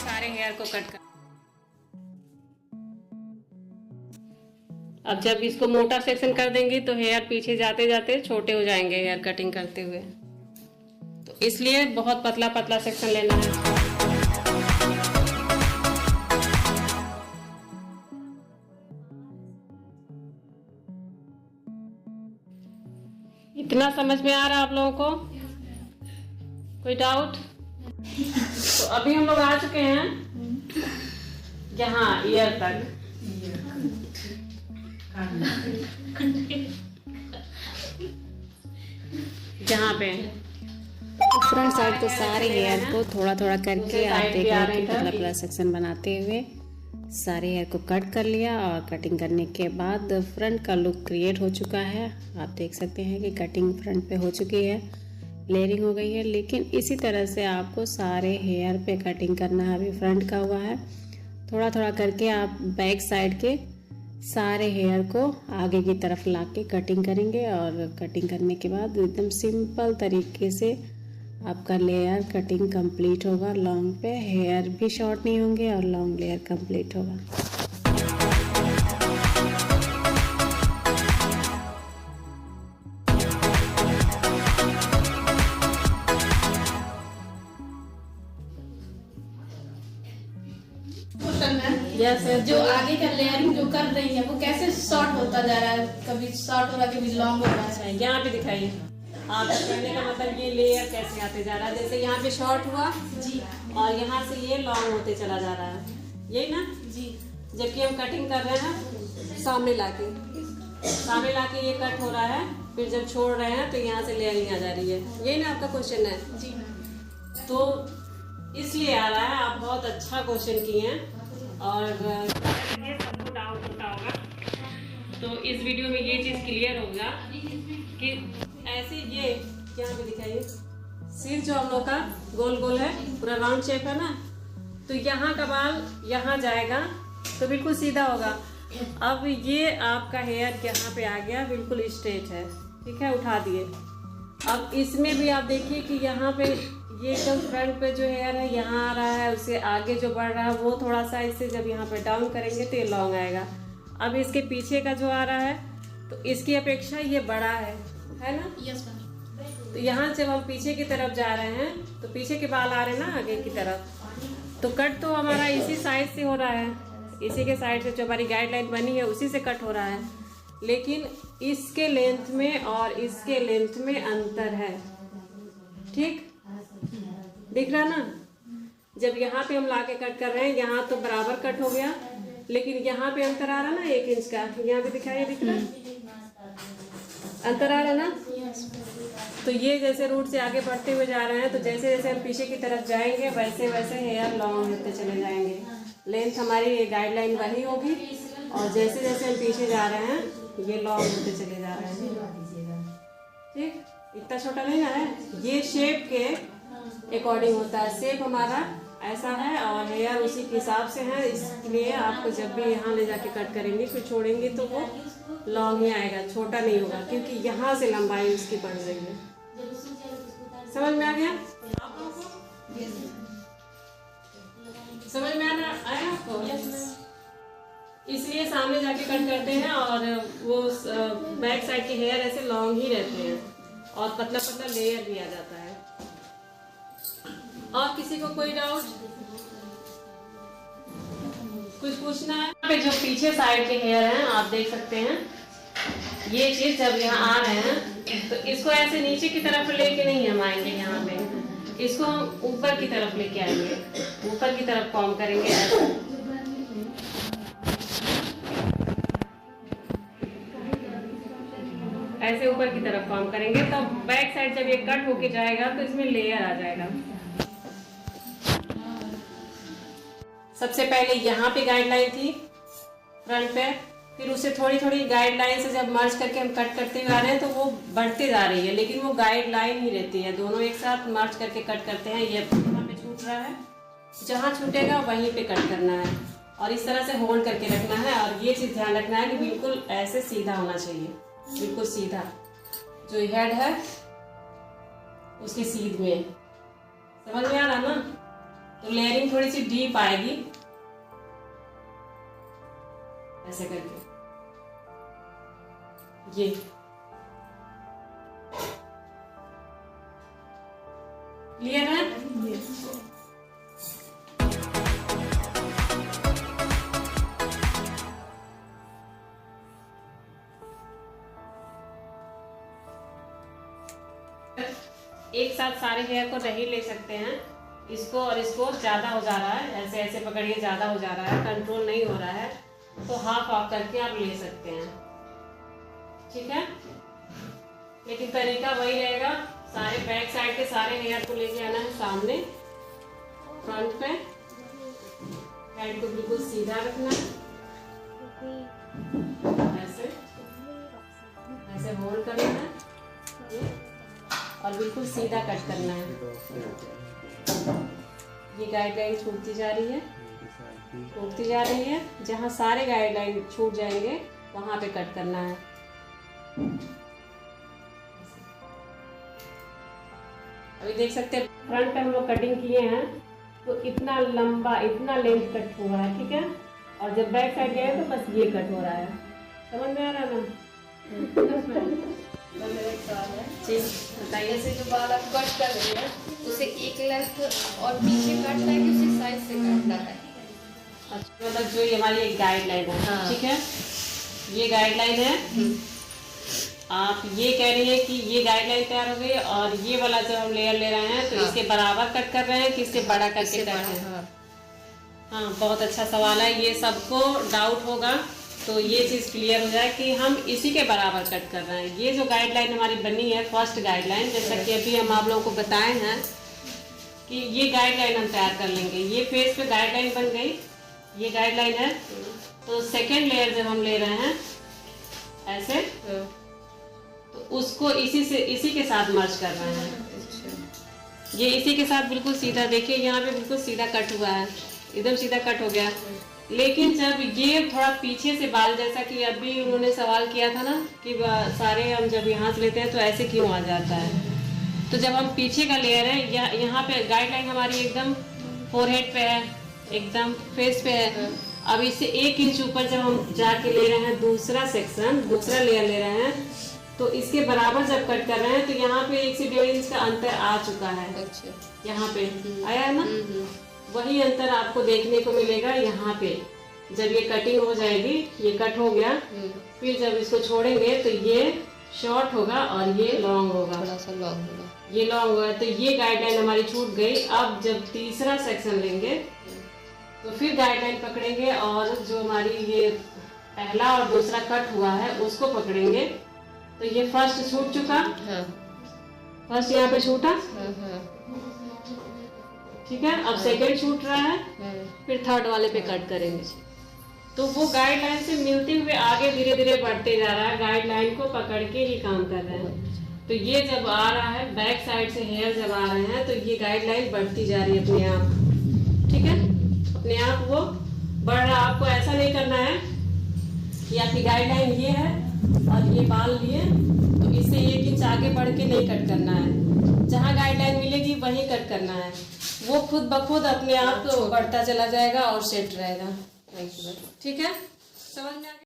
सारे हेयर को कट कर। अब जब इसको मोटा सेक्शन कर देंगी तो हेयर पीछे जाते जाते छोटे हो जाएंगे हेयर कटिंग करते हुए, तो इसलिए बहुत पतला पतला सेक्शन लेना है। इतना समझ में आ रहा है आप लोगों को? कोई डाउट? तो अभी हम लोग आ चुके हैं यहाँ ईयर तक। जहाँ पे फ्रंट साइड के सारे हेयर को थोड़ा थोड़ा करके आप देख रहे हैं पतला पतला सेक्शन बनाते हुए सारे हेयर को कट कर लिया। और कटिंग करने के बाद फ्रंट का लुक क्रिएट हो चुका है। आप देख सकते हैं कि कटिंग फ्रंट पे हो चुकी है, लेयरिंग हो गई है। लेकिन इसी तरह से आपको सारे हेयर पे कटिंग करना है। अभी फ्रंट का हुआ है, थोड़ा थोड़ा करके आप बैक साइड के सारे हेयर को आगे की तरफ ला के कटिंग करेंगे। और कटिंग करने के बाद एकदम सिंपल तरीके से आपका लेयर कटिंग कंप्लीट होगा। लॉन्ग पे हेयर भी शॉर्ट नहीं होंगे और लॉन्ग लेयर कंप्लीट होगा। यस जो आगे का लेयरिंग जो कर रही है वो कैसे शॉर्ट होता जा रहा है, कभी शॉर्ट हो रहा है कभी लॉन्ग हो रहा है। यहाँ पे दिखाइए आप करने का मतलब ये लेयर कैसे आते जा रहा है। जैसे यहाँ पे शॉर्ट हुआ जी और यहाँ से ये लॉन्ग होते चला जा रहा है, यही ना जी। जबकि हम कटिंग कर रहे हैं सामने लाके ये कट हो रहा है, फिर जब छोड़ रहे हैं तो यहाँ से लेयरिंग आ जा रही है। यही ना आपका क्वेश्चन है? जी तो इसलिए आ रहा है। आप बहुत अच्छा क्वेश्चन किए हैं और सबको डाउट होता होगा। तो इस वीडियो में ये चीज़ क्लियर होगा कि ऐसे ये यहाँ पे दिखाइए सिर जो हम लोग का गोल गोल है, पूरा राउंड शेप है ना, तो यहाँ का बाल यहाँ जाएगा तो बिल्कुल सीधा होगा। अब ये आपका हेयर यहाँ पे आ गया, बिल्कुल स्ट्रेट है, ठीक है, उठा दिए। अब इसमें भी आप देखिए कि यहाँ पे ये एकदम फ्रंट पे जो हेयर है यहाँ आ रहा है, उससे आगे जो बढ़ रहा है वो थोड़ा सा इससे जब यहाँ पे डाउन करेंगे तो ये लॉन्ग आएगा। अब इसके पीछे का जो आ रहा है तो इसकी अपेक्षा ये बड़ा है ना? यस। तो यहाँ जब हम पीछे की तरफ जा रहे हैं तो पीछे के बाल आ रहे हैं ना आगे की तरफ, तो कट तो हमारा इसी साइड से हो रहा है, इसी के साइड से जो हमारी गाइडलाइन बनी है उसी से कट हो रहा है। लेकिन इसके लेंथ में और इसके लेंथ में अंतर है, ठीक दिख रहा ना? जब यहाँ पे हम लाके कट कर रहे हैं यहाँ तो बराबर कट हो गया, लेकिन यहाँ पे अंतर आ रहा ना 1 इंच का, यहाँ पे दिखाइए, दिख रहा अंतर आ रहा ना? तो ये जैसे रूट से आगे बढ़ते हुए जा रहे हैं तो जैसे जैसे हम पीछे की तरफ जाएंगे वैसे वैसे हेयर लॉन्ग होते चले जाएंगे। लेंथ हमारी गाइडलाइन वही होगी और जैसे जैसे हम पीछे जा रहे हैं ये लॉन्ग होते चले जा रहे हैं, ठीक? इतना छोटा नहीं ना है, ये शेप के अकॉर्डिंग होता है। शेप हमारा ऐसा है और हेयर उसी के हिसाब से है, इसलिए आपको जब भी यहाँ ले जाके कट करेंगे फिर छोड़ेंगे तो वो लॉन्ग ही आएगा, छोटा नहीं होगा, क्योंकि यहाँ से लंबाई उसकी बढ़ रही है। समझ में आ गया आप लोगों को? समझ में आया आपको? इसलिए सामने जाके कट करते हैं और वो बैक साइड के हेयर ऐसे लॉन्ग ही रहते हैं और पतला पतला लेयर भी आ जाता है। और किसी को कोई डाउट, कुछ पूछना है? यहाँ पे जो पीछे साइड के हेयर हैं आप देख सकते हैं, ये चीज जब यहाँ आ रहे हैं तो इसको ऐसे नीचे की तरफ लेके नहीं हम आएंगे, यहाँ पे इसको हम ऊपर की तरफ लेके आएंगे, ऊपर की तरफ कॉम करेंगे ऐसे ऊपर की तरफ कॉम करेंगे, तो बैक साइड जब ये कट होके जाएगा तो इसमें लेयर आ जाएगा। सबसे पहले यहाँ पे गाइडलाइन थी फ्रंट पे, फिर उसे थोड़ी थोड़ी गाइडलाइन से जब मर्ज करके हम कट करते हुए आ रहे हैं तो वो बढ़ते जा रही है, लेकिन वो गाइडलाइन ही रहती है। दोनों एक साथ मर्ज करके कट करते हैं। ये यहाँ पे छूट रहा है, जहाँ छूटेगा वहीं पे कट करना है और इस तरह से होल्ड करके रखना है। और ये चीज़ ध्यान रखना है कि बिल्कुल ऐसे सीधा होना चाहिए, बिल्कुल सीधा, जो हेड है उसके सीध में। समझ में आ रहा ना? तो लेयरिंग थोड़ी सी डीप आएगी ऐसे करके। ये क्लियर है? एक साथ सारे हेयर को नहीं ले सकते हैं, इसको और इसको ज़्यादा हो जा रहा है, ऐसे ऐसे पकड़िए, ज़्यादा हो जा रहा है, कंट्रोल नहीं हो रहा है, तो हाफ ऑफ करके आप ले सकते हैं, ठीक है। लेकिन तरीका वही रहेगा, सारे बैक साइड के सारे हेयर को लेके आना है सामने, फ्रंट पे, हेड को बिल्कुल सीधा रखना है, ऐसे ऐसे होल्ड करना है और बिल्कुल सीधा कट करना है। ये गाइडलाइन छूटती जा रही है, छूटती जा रही है, जहाँ सारे गाइडलाइन छूट जाएंगे वहाँ पे कट करना है। अभी देख सकते हैं फ्रंट पे हम लोग कटिंग किए हैं तो इतना लंबा, इतना लेंथ कट हुआ है, ठीक है। और जब बैक साइड गए तो बस ये कट हो रहा है, समझ में आ रहा है ना? मेरा एक सवाल है, जी बताइए। जैसे जो बाल आप कट कर रही है उसे एक लेंथ और पीछे काटना है कि उसी साइड से काटना है? अच्छा, मतलब जो ये हमारी एक गाइडलाइन है, हाँ। ठीक है, ये गाइडलाइन है। आप ये कह रही है कि ये गाइडलाइन तैयार हो गई और ये वाला जो हम लेयर ले रहे हैं तो हाँ। इसके बराबर कट कर रहे हैं कि इससे बड़ा करके कट है? हाँ। हाँ, बहुत अच्छा सवाल है, ये सबको डाउट होगा, तो ये चीज़ क्लियर हो जाए कि हम इसी के बराबर कट कर रहे हैं। ये जो गाइडलाइन हमारी बनी है, फर्स्ट गाइडलाइन, जैसा कि अभी हम आप लोगों को बताए हैं कि ये गाइडलाइन हम तैयार कर लेंगे। ये फेस पे गाइडलाइन बन गई, ये गाइडलाइन है। तो सेकेंड लेयर जब हम ले रहे हैं ऐसे, तो उसको इसी के साथ मर्ज कर रहे हैं। ये इसी के साथ बिल्कुल सीधा, देखिए यहाँ पे बिल्कुल सीधा कट हुआ है, एकदम सीधा कट हो गया। लेकिन जब ये थोड़ा पीछे से बाल, जैसा कि अभी उन्होंने सवाल किया था ना कि सारे हम जब यहाँ से लेते हैं तो ऐसे क्यों आ जाता है, तो जब हम पीछे का लेयर है, यहाँ पे गाइडलाइन हमारी एकदम फोरहेड पे है, एकदम फेस पे है। अब इससे 1 इंच ऊपर जब हम जाके ले रहे हैं दूसरा सेक्शन, दूसरा लेयर ले रहे हैं, तो इसके बराबर जब कट कर रहे हैं तो यहाँ पे 1 से 1.5 इंच का अंतर आ चुका है। अच्छा। यहाँ पे आया है ना, वही अंतर आपको देखने को मिलेगा यहाँ पे। जब ये कटिंग हो जाएगी, ये कट हो गया, फिर जब इसको छोड़ेंगे तो ये शॉर्ट होगा और ये लॉन्ग होगा, थोड़ा सा लॉन्ग होगा, ये लॉन्ग होगा। तो ये गाइडलाइन हमारी छूट गई। अब जब तीसरा सेक्शन लेंगे तो फिर गाइडलाइन पकड़ेंगे और जो हमारी ये पहला और दूसरा कट हुआ है उसको पकड़ेंगे। तो ये फर्स्ट छूट चुका, हाँ। फर्स्ट यहाँ पे छूटा, हाँ, हाँ। ठीक है। अब सेकेंड छूट रहा है, फिर थर्ड वाले पे कट करेंगे। तो वो गाइडलाइन से मिलते हुए आगे धीरे धीरे बढ़ते जा रहा है, गाइडलाइन को पकड़ के ही काम कर रहे हैं। तो ये जब आ रहा है बैक साइड से हेयर जब आ रहे हैं तो ये गाइडलाइन बढ़ती जा रही है अपने आप, ठीक है, अपने आप वो बढ़ रहा। आपको ऐसा नहीं करना है कि आपकी गाइडलाइन ये है और ये बाल लिए तो इससे 1 इंच आगे बढ़ के नहीं कट करना है। जहाँ गाइडलाइन मिलेगी वहीं कट करना है, वो खुद ब खुद अपने आप बढ़ता चला जाएगा और सेट रहेगा, ठीक है, समझ में आ गया?